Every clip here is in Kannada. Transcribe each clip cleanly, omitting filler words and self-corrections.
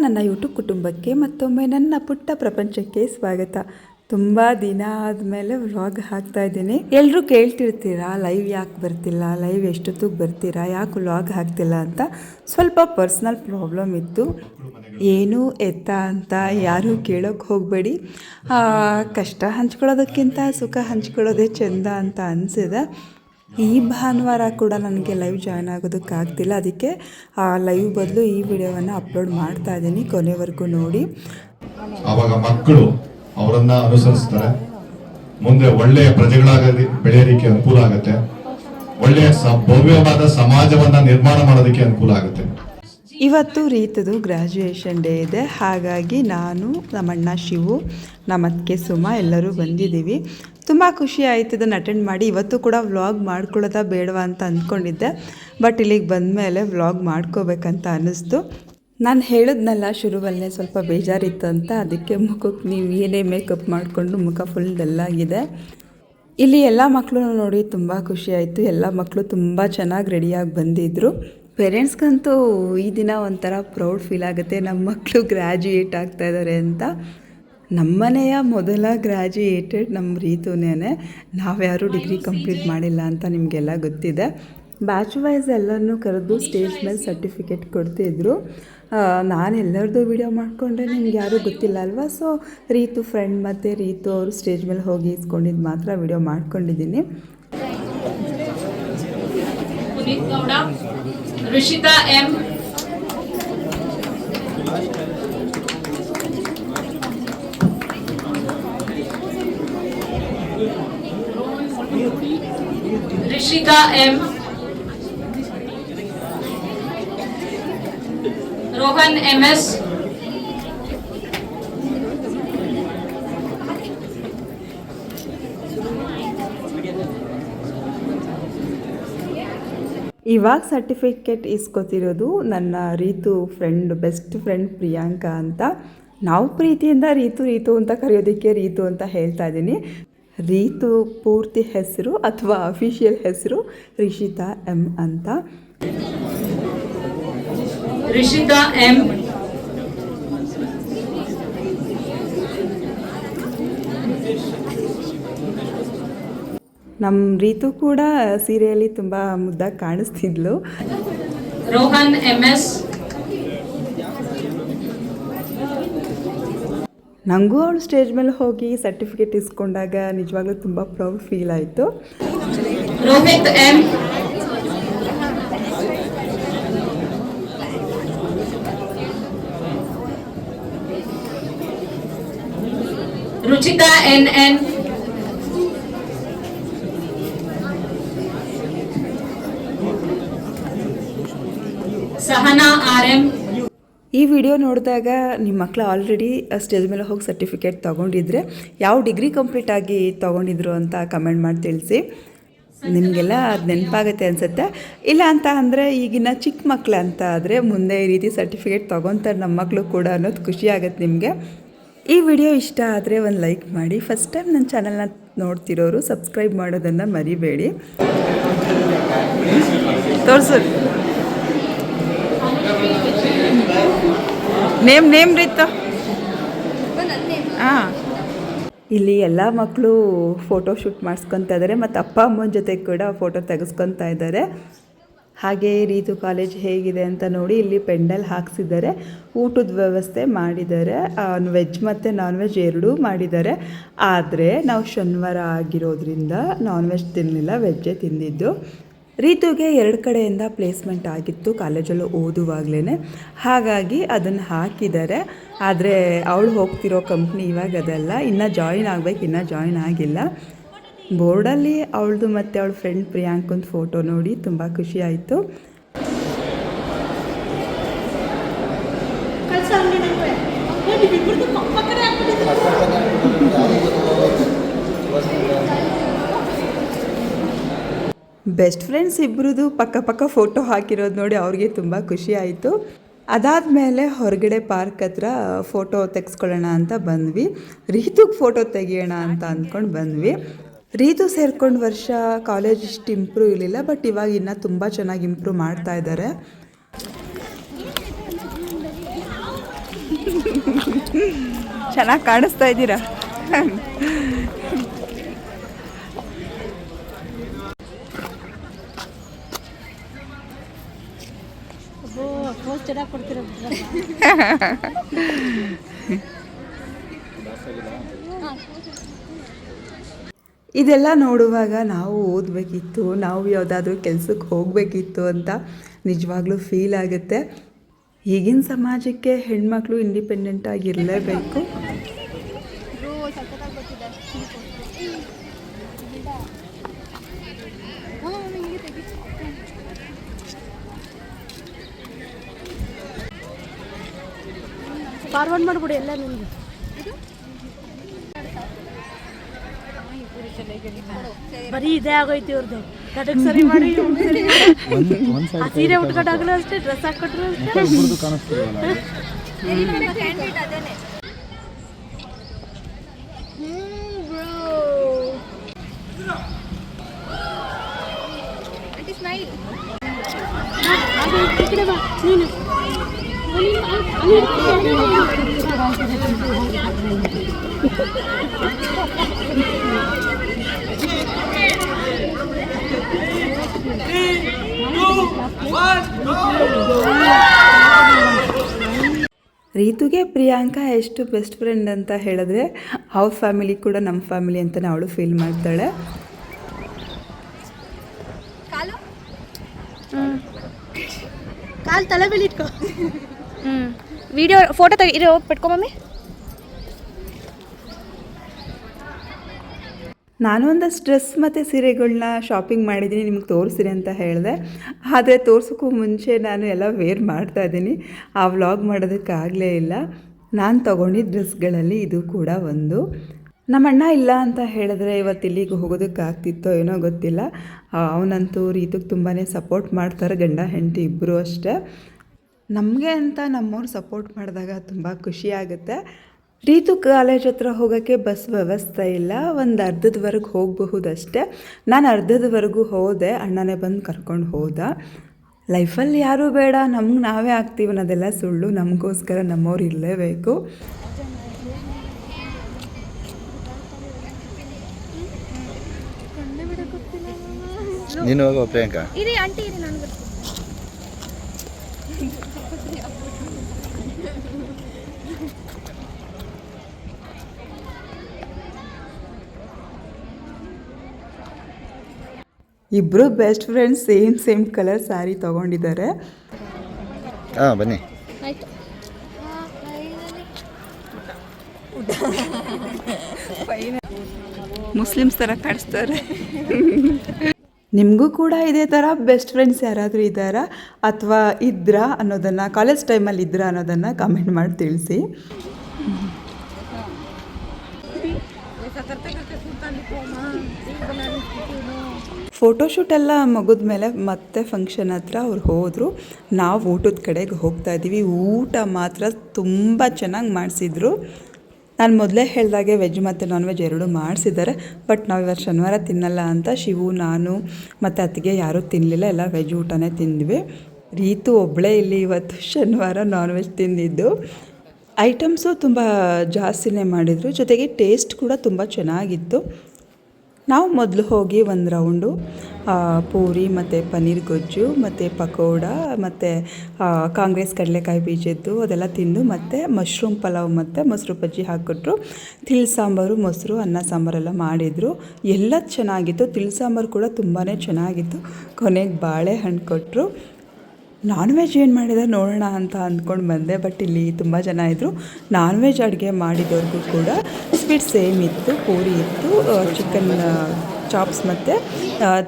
ನನ್ನ ಯೂಟ್ಯೂಬ್ ಕುಟುಂಬಕ್ಕೆ ಮತ್ತೊಮ್ಮೆ ನನ್ನ ಪುಟ್ಟ ಪ್ರಪಂಚಕ್ಕೆ ಸ್ವಾಗತ. ತುಂಬ ದಿನ ಆದಮೇಲೆ ವ್ಲಾಗ್ ಹಾಕ್ತಾಯಿದ್ದೀನಿ. ಎಲ್ಲರೂ ಕೇಳ್ತಿರ್ತೀರಾ ಲೈವ್ ಯಾಕೆ ಬರ್ತಿಲ್ಲ, ಲೈವ್ ಎಷ್ಟೊತ್ತಿಗೆ ಬರ್ತೀರಾ, ಯಾಕೆ ವ್ಲಾಗ್ ಹಾಕ್ತಿಲ್ಲ ಅಂತ. ಸ್ವಲ್ಪ ಪರ್ಸ್ನಲ್ ಪ್ರಾಬ್ಲಮ್ ಇತ್ತು, ಏನು ಎತ್ತ ಅಂತ ಯಾರೂ ಕೇಳೋಕ್ಕೆ ಹೋಗಬೇಡಿ. ಕಷ್ಟ ಹಂಚ್ಕೊಳ್ಳೋದಕ್ಕಿಂತ ಸುಖ ಹಂಚ್ಕೊಳ್ಳೋದೇ ಚೆಂದ ಅಂತ ಅನಿಸಿದೆ. ಈ ಭಾನುವಾರ ಕೂಡ ನನಗೆ ಲೈವ್ ಜಾಯ್ನ್ ಆಗೋದಕ್ಕಾಗ್ತಿಲ್ಲ, ಅದಕ್ಕೆ ಆ ಲೈವ್ ಬದಲು ಈ ವಿಡಿಯೋವನ್ನು ಅಪ್ಲೋಡ್ ಮಾಡ್ತಾ ಇದ್ದೀನಿ. ಕೊನೆವರೆಗೂ ನೋಡಿ. ಆವಾಗ ಮಕ್ಕಳು ಅವರನ್ನ ಅನುಸರಿಸ್ತಾರೆ, ಮುಂದೆ ಒಳ್ಳೆಯ ಪ್ರಜೆಗಳಾಗಿ ಬೆಳೆಯೋದಕ್ಕೆ ಅನುಕೂಲ ಆಗುತ್ತೆ, ಒಳ್ಳೆಯ ಭವ್ಯವಾದ ಸಮಾಜವನ್ನ ನಿರ್ಮಾಣ ಮಾಡೋದಕ್ಕೆ ಅನುಕೂಲ ಆಗುತ್ತೆ. ಇವತ್ತು ರೀತದು ಗ್ರ್ಯಾಜುಯೇಷನ್ ಡೇ ಇದೆ, ಹಾಗಾಗಿ ನಾನು, ನಮ್ಮಣ್ಣ ಶಿವು, ನಮ್ಮತ್ತಿಗೆ ಸುಮಾ ಎಲ್ಲರೂ ಬಂದಿದ್ದೀವಿ. ತುಂಬ ಖುಷಿ ಆಯಿತು ಇದನ್ನು ಅಟೆಂಡ್ ಮಾಡಿ. ಇವತ್ತು ಕೂಡ ವ್ಲಾಗ್ ಮಾಡ್ಕೊಳ್ಳೋದಾ ಬೇಡವಾ ಅಂತ ಅಂದ್ಕೊಂಡಿದ್ದೆ, ಬಟ್ ಇಲ್ಲಿಗೆ ಬಂದಮೇಲೆ ವ್ಲಾಗ್ ಮಾಡ್ಕೋಬೇಕಂತ ಅನ್ನಿಸ್ತು. ನಾನು ಹೇಳಿದ್ನಲ್ಲ ಶುರುವಲ್ಲೇ ಸ್ವಲ್ಪ ಬೇಜಾರಿತ್ತು ಅಂತ, ಅದಕ್ಕೆ ಮುಖಕ್ಕೆ ನೀವು ಏನೇ ಮೇಕಪ್ ಮಾಡಿಕೊಂಡು ಮುಖ ಫುಲ್ ಡಲ್ಲಾಗಿದೆ. ಇಲ್ಲಿ ಎಲ್ಲ ಮಕ್ಕಳು ನೋಡಿ ತುಂಬ ಖುಷಿ ಆಯಿತು. ಎಲ್ಲ ಮಕ್ಕಳು ತುಂಬ ಚೆನ್ನಾಗಿ ರೆಡಿಯಾಗಿ ಬಂದಿದ್ದರು. ಪೇರೆಂಟ್ಸ್ಗಂತೂ ಈ ದಿನ ಒಂಥರ ಪ್ರೌಡ್ ಫೀಲ್ ಆಗುತ್ತೆ, ನಮ್ಮ ಮಕ್ಕಳು ಗ್ರ್ಯಾಜುಯೇಟ್ ಆಗ್ತಾಯಿದ್ದಾರೆ ಅಂತ. ನಮ್ಮನೆಯ ಮೊದಲ ಗ್ರ್ಯಾಜುಯೇಟೆಡ್ ನಮ್ಮ ರೀತುನೇ. ನಾವ್ಯಾರೂ ಡಿಗ್ರಿ ಕಂಪ್ಲೀಟ್ ಮಾಡಿಲ್ಲ ಅಂತ ನಿಮಗೆಲ್ಲ ಗೊತ್ತಿದೆ. ಬ್ಯಾಚ್ ವೈಸ್ ಎಲ್ಲರನ್ನೂ ಕರೆದು ಸ್ಟೇಜ್ ಮೇಲೆ ಸರ್ಟಿಫಿಕೇಟ್ ಕೊಡ್ತಿದ್ರು. ನಾನು ಎಲ್ಲರದ್ದು ವಿಡಿಯೋ ಮಾಡಿಕೊಂಡ್ರೆ ನಿಮ್ಗೆ ಯಾರೂ ಗೊತ್ತಿಲ್ಲ ಅಲ್ವಾ. ಸೊ ರೀತು ಫ್ರೆಂಡ್ ಮತ್ತು ರೀತು ಅವರು ಸ್ಟೇಜ್ ಮೇಲೆ ಹೋಗಿ ಇಸ್ಕೊಂಡಿದ್ದು ಮಾತ್ರ ವಿಡಿಯೋ ಮಾಡ್ಕೊಂಡಿದ್ದೀನಿ. Rishitha M, Rishika M, Rohan MS, ಇವಾಗ ಸರ್ಟಿಫಿಕೇಟ್ ಇಸ್ಕೊತಿರೋದು ನನ್ನ Ritu friend, best friend Priyanka ಅಂತ. ನಾವು ಪ್ರೀತಿಯಿಂದ ರೀತು ರೀತು ಅಂತ ಕರೆಯೋದಕ್ಕೆ ರೀತು ಅಂತ ಹೇಳ್ತಾ ಇದ್ದೀನಿ. ರೀತು ಪೂರ್ತಿ ಹೆಸರು ಅಥವಾ ಅಫಿಷಿಯಲ್ ಹೆಸರು ರಿಷಿತಾ ಎಂ ಅಂತ. ರಿಷಿತಾ ಎಂ, ನಮ್ಮ ರೀತು ಕೂಡ ಸೀರೆಯಲ್ಲಿ ತುಂಬ ಮುದ್ದಾಗಿ ಕಾಣಿಸ್ತಿದ್ಲು. ರೋಹನ್ ಎಂ ಎಸ್, ನನಗೂ ಅವಳು ಸ್ಟೇಜ್ ಮೇಲೆ ಹೋಗಿ ಸರ್ಟಿಫಿಕೇಟ್ ಇಸ್ಕೊಂಡಾಗ ನಿಜವಾಗ್ಲೂ ತುಂಬ ಪ್ರೌಡ್ ಫೀಲ್ ಆಯಿತು. Rohit M, Ruchita N N, Sahana R M. ಈ ವಿಡಿಯೋ ನೋಡಿದಾಗ ನಿಮ್ಮ ಮಕ್ಕಳು ಆಲ್ರೆಡಿ ಸ್ಟೇಜ್ ಮೇಲೆ ಹೋಗಿ ಸರ್ಟಿಫಿಕೇಟ್ ತೊಗೊಂಡಿದ್ರೆ ಯಾವ ಡಿಗ್ರಿ ಕಂಪ್ಲೀಟ್ ಆಗಿ ತೊಗೊಂಡಿದ್ರು ಅಂತ ಕಮೆಂಟ್ ಮಾಡಿ ತಿಳಿಸಿ. ನಿಮಗೆಲ್ಲ ಅದು ನೆನಪಾಗುತ್ತೆ ಅನಿಸುತ್ತೆ. ಇಲ್ಲ ಅಂತ ಅಂದರೆ ಈಗಿನ ಚಿಕ್ಕ ಮಕ್ಕಳು ಅಂತ ಆದರೆ ಮುಂದೆ ಈ ರೀತಿ ಸರ್ಟಿಫಿಕೇಟ್ ತೊಗೊತಾರೆ ನಮ್ಮ ಮಕ್ಕಳು ಕೂಡ ಅನ್ನೋದು ಖುಷಿ ಆಗುತ್ತೆ ನಿಮಗೆ. ಈ ವಿಡಿಯೋ ಇಷ್ಟ ಆದರೆ ಒಂದು ಲೈಕ್ ಮಾಡಿ. ಫಸ್ಟ್ ಟೈಮ್ ನನ್ನ ಚಾನಲ್ನ ನೋಡ್ತಿರೋರು ಸಬ್ಸ್ಕ್ರೈಬ್ ಮಾಡೋದನ್ನು ಮರಿಬೇಡಿ. ತೋರಿಸು ನೇಮ್ ರೀತ. ಹಾಂ, ಇಲ್ಲಿ ಎಲ್ಲ ಮಕ್ಕಳು ಫೋಟೋ ಶೂಟ್ ಮಾಡಿಸ್ಕೊತಾ ಇದ್ದಾರೆ ಮತ್ತು ಅಪ್ಪ ಅಮ್ಮನ ಜೊತೆ ಕೂಡ ಫೋಟೋ ತೆಗೆಸ್ಕೊತಾ ಇದ್ದಾರೆ. ಹಾಗೆ ರೀತು ಕಾಲೇಜ್ ಹೇಗಿದೆ ಅಂತ ನೋಡಿ ಇಲ್ಲಿ ಪೆಂಡಲ್ ಹಾಕ್ಸಿದ್ದಾರೆ, ಊಟದ ವ್ಯವಸ್ಥೆ ಮಾಡಿದ್ದಾರೆ. ವೆಜ್ ಮತ್ತು ನಾನ್ ವೆಜ್ ಎರಡೂ ಮಾಡಿದ್ದಾರೆ. ಆದರೆ ನಾವು ಶನಿವಾರ ಆಗಿರೋದ್ರಿಂದ ನಾನ್ ವೆಜ್ ತಿನ್ನಲಿಲ್ಲ, ವೆಜ್ಜೇ ತಿಂದಿದ್ದು. ರೀತುಗೆ 2 ಕಡೆಯಿಂದ ಪ್ಲೇಸ್ಮೆಂಟ್ ಆಗಿತ್ತು ಕಾಲೇಜಲ್ಲಿ ಓದುವಾಗಲೇ, ಹಾಗಾಗಿ ಅದನ್ನು ಹಾಕಿದ್ದಾರೆ. ಆದರೆ ಅವಳು ಹೋಗ್ತಿರೋ ಕಂಪ್ನಿ ಇವಾಗ ಅದಲ್ಲ, ಇನ್ನೂ ಜಾಯಿನ್ ಆಗಬೇಕು, ಇನ್ನೂ ಜಾಯಿನ್ ಆಗಿಲ್ಲ. ಬೋರ್ಡಲ್ಲಿ ಅವಳದು ಮತ್ತು ಅವಳ ಫ್ರೆಂಡ್ ಪ್ರಿಯಾಂಕಂದು ಫೋಟೋ ನೋಡಿ ತುಂಬ ಖುಷಿ ಆಯಿತು. ಬೆಸ್ಟ್ ಫ್ರೆಂಡ್ಸ್ ಇಬ್ಬರದು ಪಕ್ಕ ಫೋಟೋ ಹಾಕಿರೋದು ನೋಡಿ ಅವ್ರಿಗೆ ತುಂಬ ಖುಷಿ ಆಯಿತು. ಅದಾದಮೇಲೆ ಹೊರಗಡೆ ಪಾರ್ಕ್ ಹತ್ರ ಫೋಟೋ ತೆಗೆಸ್ಕೊಳ್ಳೋಣ ಅಂತ ಬಂದ್ವಿ. ರೀತುಗೆ ಫೋಟೋ ತೆಗಿಯೋಣ ಅಂತ ಅಂದ್ಕೊಂಡು ಬಂದ್ವಿ. ರೀತು ಸೇರ್ಕೊಂಡು ವರ್ಷ ಕಾಲೇಜ್ ಇಷ್ಟು ಇಂಪ್ರೂವ್ ಇರಲಿಲ್ಲ, ಬಟ್ ಇವಾಗ ಇನ್ನೂ ತುಂಬ ಚೆನ್ನಾಗಿ ಇಂಪ್ರೂವ್ ಮಾಡ್ತಾ ಇದ್ದಾರೆ. ಚೆನ್ನಾಗಿ ಕಾಣಿಸ್ತಾ ಇದ್ದೀರಾ. ಇದೆಲ್ಲ ನೋಡುವಾಗ ನಾವು ಓದಬೇಕಿತ್ತು, ನಾವು ಯಾವುದಾದ್ರೂ ಕೆಲಸಕ್ಕೆ ಹೋಗಬೇಕಿತ್ತು ಅಂತ ನಿಜವಾಗ್ಲೂ ಫೀಲ್ ಆಗುತ್ತೆ. ಈಗಿನ ಸಮಾಜಕ್ಕೆ ಹೆಣ್ಮಕ್ಳು ಇಂಡಿಪೆಂಡೆಂಟ್ ಆಗಿರಲೇಬೇಕು. ಫಾರ್ವರ್ಡ್ ಮಾಡಿಬಿಡಿ ಎಲ್ಲ ನಿಮಗೆ. ಬರೀ ಇದೇ ಆಗೋಯ್ತು ಇವ್ರದ್ದು. ಕಟಕ್ ಸರಿ ಮಾಡಿ ಸೀರೆ ಉಟ್ಕೊಟ್ಟಾಗಲೂ ಅಷ್ಟೇ, ಡ್ರೆಸ್ ಹಾಕೊಟ್ರು ಅಷ್ಟೇ. ರೀತುಗೆ ಪ್ರಿಯಾಂಕಾ ಎಷ್ಟು ಬೆಸ್ಟ್ ಫ್ರೆಂಡ್ ಅಂತ ಹೇಳಿದ್ರೆ ಅವ್ರ ಫ್ಯಾಮಿಲಿ ಕೂಡ ನಮ್ಮ ಫ್ಯಾಮಿಲಿ ಅಂತಲೇ ಅವಳು ಫೀಲ್ ಮಾಡ್ತಾಳೆ. ಕಾಲು ತಲೆ ಮೇಲೆ ಇಟ್ಕೋ. ವಿಡಿಯೋ ಫೋಟೋ ಇರೋ ಪೆಟ್ಕೊಂಬಮ್ಮಿ. ನಾನು ಒಂದಷ್ಟು ಡ್ರೆಸ್ ಮತ್ತು ಸೀರೆಗಳನ್ನ ಶಾಪಿಂಗ್ ಮಾಡಿದ್ದೀನಿ, ನಿಮ್ಗೆ ತೋರಿಸಿರಿ ಅಂತ ಹೇಳಿದೆ. ಆದರೆ ತೋರ್ಸೋಕ್ಕೂ ಮುಂಚೆ ನಾನು ಎಲ್ಲ ವೇರ್ ಮಾಡ್ತಾಯಿದ್ದೀನಿ, ಆ ವ್ಲಾಗ್ ಮಾಡೋದಕ್ಕಾಗಲೇ ಇಲ್ಲ. ನಾನು ತೊಗೊಂಡಿದ್ದ ಡ್ರೆಸ್ಗಳಲ್ಲಿ ಇದು ಕೂಡ ಒಂದು. ನಮ್ಮ ಅಣ್ಣ ಇಲ್ಲ ಅಂತ ಹೇಳಿದ್ರೆ ಇವತ್ತು ಇಲ್ಲಿಗೆ ಹೋಗೋದಕ್ಕಾಗ್ತಿತ್ತೋ ಏನೋ ಗೊತ್ತಿಲ್ಲ. ಅವನಂತೂ ರೀತಿಗೆ ತುಂಬಾ ಸಪೋರ್ಟ್ ಮಾಡ್ತಾರೆ, ಗಂಡ ಹೆಂಡತಿ ಇಬ್ಬರು ಅಷ್ಟೇ. ನಮಗೆ ಅಂತ ನಮ್ಮವ್ರು ಸಪೋರ್ಟ್ ಮಾಡಿದಾಗ ತುಂಬ ಖುಷಿಯಾಗುತ್ತೆ. ರೀತು ಕಾಲೇಜ್ ಹತ್ರ ಹೋಗೋಕ್ಕೆ ಬಸ್ ವ್ಯವಸ್ಥೆ ಇಲ್ಲ, ಒಂದು ಅರ್ಧದವರೆಗೂ ಹೋಗಬಹುದಷ್ಟೇ. ನಾನು ಅರ್ಧದವರೆಗೂ ಹೋದೆ, ಅಣ್ಣನೇ ಬಂದು ಕರ್ಕೊಂಡು ಹೋದ. ಲೈಫಲ್ಲಿ ಯಾರೂ ಬೇಡ, ನಮ್ಗೆ ನಾವೇ ಆಗ್ತೀವಿ ಅನ್ನೋದೆಲ್ಲ ಸುಳ್ಳು. ನಮಗೋಸ್ಕರ ನಮ್ಮವ್ರು ಇರಲೇಬೇಕು. ನೀನು ಹೋಗೋ ಪ್ರಿಯಾಂಕಾ. ಇರಿ ಆಂಟಿ ಇರಿ, ನನಗೆ ಇಬ್ಬರು best friends same colour sari ತೊಗೊಂಡಿದ್ದಾರೆ. ಹಾಂ ಬನ್ನಿ. ಆಯಿತು. ಮುಸ್ಲಿಮ್ಸ್ ಥರ ಕಾಣಿಸ್ತಾರೆ. ನಿಮಗೂ ಕೂಡ ಇದೇ ಥರ ಬೆಸ್ಟ್ ಫ್ರೆಂಡ್ಸ್ ಯಾರಾದರೂ ಇದ್ದಾರಾ ಅಥವಾ ಇದ್ರಾ ಅನ್ನೋದನ್ನು, ಕಾಲೇಜ್ ಟೈಮಲ್ಲಿ ಇದ್ರಾ ಅನ್ನೋದನ್ನು ಕಮೆಂಟ್ ಮಾಡಿ ತಿಳಿಸಿ. ಫೋಟೋಶೂಟ್ ಎಲ್ಲ ಮುಗಿದ ಮೇಲೆ ಮತ್ತೆ ಫಂಕ್ಷನ್ ಹತ್ರ ಅವ್ರು ಹೋದರು. ನಾವು ಊಟದ ಕಡೆಗೆ ಹೋಗ್ತಾಯಿದ್ದೀವಿ. ಊಟ ಮಾತ್ರ ತುಂಬ ಚೆನ್ನಾಗಿ ಮಾಡಿಸಿದ್ರು. ನಾನು ಮೊದಲೇ ಹೇಳಿದಾಗೆ ವೆಜ್ ಮತ್ತು ನಾನ್ ವೆಜ್ ಎರಡೂ ಮಾಡಿಸಿದ್ದಾರೆ. ಬಟ್ ನಾವು ಇವತ್ತು ಶನಿವಾರ ತಿನ್ನಲ್ಲ ಅಂತ ಶಿವು, ನಾನು ಮತ್ತು ಅತ್ತಿಗೆ ಯಾರೂ ತಿನ್ನಲಿಲ್ಲ, ಎಲ್ಲ ವೆಜ್ ಊಟನೇ ತಿಂದ್ವಿ. ರೀತು ಒಬ್ಬಳೇ ಇಲ್ಲಿ ಇವತ್ತು ಶನಿವಾರ ನಾನ್ ವೆಜ್ ತಿಂದಿದ್ದು. ಐಟಮ್ಸು ತುಂಬ ಜಾಸ್ತಿನೇ ಮಾಡಿದರು, ಜೊತೆಗೆ ಟೇಸ್ಟ್ ಕೂಡ ತುಂಬ ಚೆನ್ನಾಗಿತ್ತು. ನಾವು ಮೊದಲು ಹೋಗಿ ಒಂದು ರೌಂಡು ಪೂರಿ ಮತ್ತು ಪನ್ನೀರ್ ಗೊಜ್ಜು ಮತ್ತು ಪಕೋಡ ಮತ್ತು ಕಾಂಗ್ರೆಸ್ ಕಡಲೆಕಾಯಿ ಬೀಜದ್ದು ಅದೆಲ್ಲ ತಿಂದು, ಮತ್ತು ಮಶ್ರೂಮ್ ಪಲಾವ್ ಮತ್ತು ಮೊಸರು ಬಜ್ಜಿ ಹಾಕಿಕೊಟ್ರು. ತಿಳಿ ಸಾಂಬಾರು, ಮೊಸರು, ಅನ್ನ ಸಾಂಬಾರೆಲ್ಲ ಮಾಡಿದರು. ಎಲ್ಲ ಚೆನ್ನಾಗಿತ್ತು. ತಿಳಿ ಸಾಂಬಾರು ಕೂಡ ತುಂಬಾ ಚೆನ್ನಾಗಿತ್ತು. ಕೊನೆಗೆ ಬಾಳೆಹಣ್ಣು ಕೊಟ್ಟರು. ನಾನ್ ವೆಜ್ ಏನು ಮಾಡಿದೆ ನೋಡೋಣ ಅಂತ ಅಂದ್ಕೊಂಡು ಬಂದೆ. ಬಟ್ ಇಲ್ಲಿ ತುಂಬ ಜನ ಇದ್ದರು. ನಾನ್ ವೆಜ್ ಅಡುಗೆ ಮಾಡಿದವ್ರಿಗೂ ಕೂಡ ಸ್ವೀಟ್ ಸೇಮ್ ಇತ್ತು. ಪೂರಿ ಇತ್ತು, ಚಿಕನ್ ಚಾಪ್ಸ್ ಮತ್ತು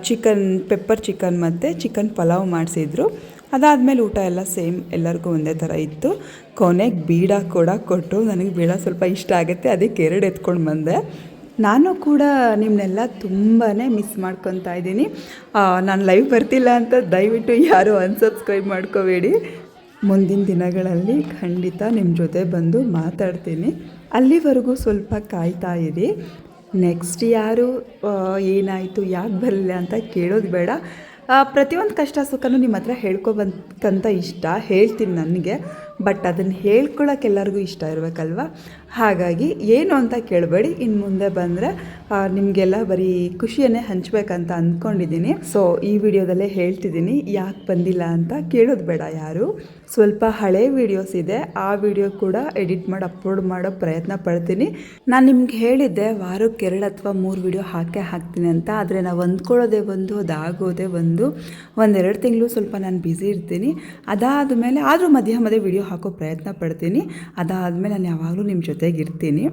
ಚಿಕನ್ ಪೆಪ್ಪರ್ ಚಿಕನ್ ಮತ್ತು ಚಿಕನ್ ಪಲಾವ್ ಮಾಡಿಸಿದ್ರು. ಅದಾದಮೇಲೆ ಊಟ ಎಲ್ಲ ಸೇಮ್ ಎಲ್ಲರಿಗೂ ಒಂದೇ ಥರ ಇತ್ತು. ಕೊನೆಗೆ ಬೀಡ ಕೂಡ ಕೊಟ್ಟರು. ನನಗೆ ಬೀಡ ಸ್ವಲ್ಪ ಇಷ್ಟ ಆಗುತ್ತೆ, ಅದಕ್ಕೆ 2 ಎತ್ಕೊಂಡು ಬಂದೆ. ನಾನು ಕೂಡ ನಿಮ್ಮನ್ನೆಲ್ಲ ತುಂಬಾ ಮಿಸ್ ಮಾಡ್ಕೊತಾ ಇದ್ದೀನಿ. ನಾನು ಲೈವ್ ಬರ್ತಿಲ್ಲ ಅಂತ ದಯವಿಟ್ಟು ಯಾರೂ ಅನ್ಸಬ್ಸ್ಕ್ರೈಬ್ ಮಾಡ್ಕೋಬೇಡಿ. ಮುಂದಿನ ದಿನಗಳಲ್ಲಿ ಖಂಡಿತ ನಿಮ್ಮ ಜೊತೆ ಬಂದು ಮಾತಾಡ್ತೀನಿ. ಅಲ್ಲಿವರೆಗೂ ಸ್ವಲ್ಪ ಕಾಯ್ತಾ ಇರಿ. ನೆಕ್ಸ್ಟ್ ಯಾರು ಏನಾಯಿತು, ಯಾಕೆ ಬರಲಿಲ್ಲ ಅಂತ ಕೇಳೋದು ಬೇಡ. ಪ್ರತಿಯೊಂದು ಕಷ್ಟ ಸುಖನೂ ನಿಮ್ಮ ಹತ್ರ ಹೇಳ್ಕೊಬೇಕಂತ ಇಷ್ಟ, ಹೇಳ್ತೀನಿ ನನಗೆ. ಬಟ್ ಅದನ್ನು ಹೇಳ್ಕೊಳಕ್ಕೆ ಎಲ್ಲರಿಗೂ ಇಷ್ಟ ಇರಬೇಕಲ್ವ. ಹಾಗಾಗಿ ಏನು ಅಂತ ಕೇಳಬೇಡಿ, ಇನ್ನು ಮುಂದೆ ಬಂದರೆ ನಿಮಗೆಲ್ಲ ಬರೀ ಖುಷಿಯನ್ನೇ ಹಂಚ್ಬೇಕಂತ ಅಂದ್ಕೊಂಡಿದ್ದೀನಿ. ಸೊ ಈ ವಿಡಿಯೋದಲ್ಲೇ ಹೇಳ್ತಿದ್ದೀನಿ, ಯಾಕೆ ಬಂದಿಲ್ಲ ಅಂತ ಕೇಳೋದು ಬೇಡ ಯಾರು. ಸ್ವಲ್ಪ ಹಳೆ ವೀಡಿಯೋಸ್ ಇದೆ, ಆ ವಿಡಿಯೋ ಕೂಡ ಎಡಿಟ್ ಮಾಡಿ ಅಪ್ಲೋಡ್ ಮಾಡೋ ಪ್ರಯತ್ನ ಪಡ್ತೀನಿ. ನಾನು ನಿಮ್ಗೆ ಹೇಳಿದ್ದೆ ವಾರಕ್ಕೆ 2 ಅಥವಾ 3 ವಿಡಿಯೋ ಹಾಕ್ತೀನಿ ಅಂತ, ಆದರೆ ನಾವು ಅಂದ್ಕೊಳ್ಳೋದೇ ಒಂದು, ಅದಾಗೋದೇ ಒಂದೆರಡು ತಿಂಗಳು ಸ್ವಲ್ಪ ನಾನು ಬ್ಯುಸಿ ಇರ್ತೀನಿ. ಅದಾದಮೇಲೆ ಆದರೂ ಮಧ್ಯೆ ವಿಡಿಯೋ ಹಾಕೋ ಪ್ರಯತ್ನ ಪಡ್ತೀನಿ. ಅದಾದಮೇಲೆ ನಾನು ಯಾವಾಗಲೂ ನಿಮ್ಮ ಜೊತೆಗಿರ್ತೀನಿ.